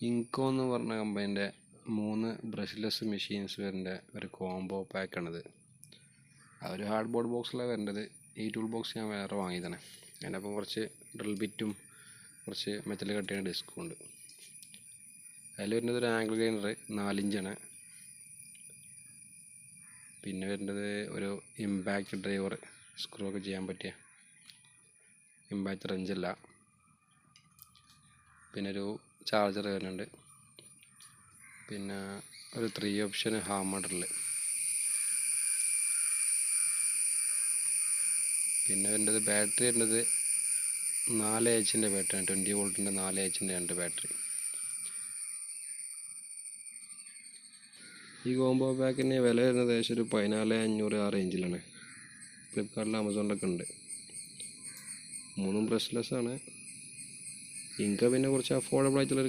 ഇൻകോ എന്ന് പറഞ്ഞ കമ്പനീൻ്റെ 3 brushless machines വരുന്ന ഒരു കോംബോ പാക്കാണിത്. ഒരു ഹാർഡ് ബോർഡ് ബോക്സിലാണ് വരേണ്ടത്. ഈ ടൂൾ ബോക്സ് ഞാൻ വേറെ വാങ്ങിയതാണ്. അതിനപ്പം കുറച്ച് ഡ്രിൽ ബിറ്റും കുറച്ച് മെറ്റൽ കട്ട് ചെയ്യുന്ന ഡിസ്കും ഉണ്ട്. അതിൽ വരുന്നത് ഒരു ആംഗിൾ ഗ്രൈൻഡർ 4 ഇഞ്ചാണ്. പിന്നെ വരുന്നത് ഒരു ഇമ്പാക്റ്റ് ഡ്രൈവർ, സ്ക്രൂ ഒക്കെ ചെയ്യാൻ പറ്റിയ ഇമ്പാക്റ്റ് റെഞ്ചല്ല. പിന്നെ ഒരു ചാർജർ വരുന്നുണ്ട്. പിന്നെ ഒരു 3 ഓപ്ഷൻ ഹാമർ ഡ്രിൽ. പിന്നെ വരുന്നത് ബാറ്ററി വരുന്നത് 4Hൻ്റെ ബാറ്ററിയാണ്. 20 വോൾട്ടിൻ്റെ 4Hൻ്റെ 2 ബാറ്ററി. ഈ കോംബോ പാക്കിന് വില വരുന്നത് ഏകദേശം ഒരു 14,500 ആ റേഞ്ചിലാണ്. ഫ്ലിപ്കാർട്ടിൽ ആമസോണിലൊക്കെ ഉണ്ട്. 3 ബ്രഷ്ലെസ് ആണ്. ഇൻക പിന്നെ കുറച്ച് അഫോർഡബിൾ ആയിട്ടുള്ള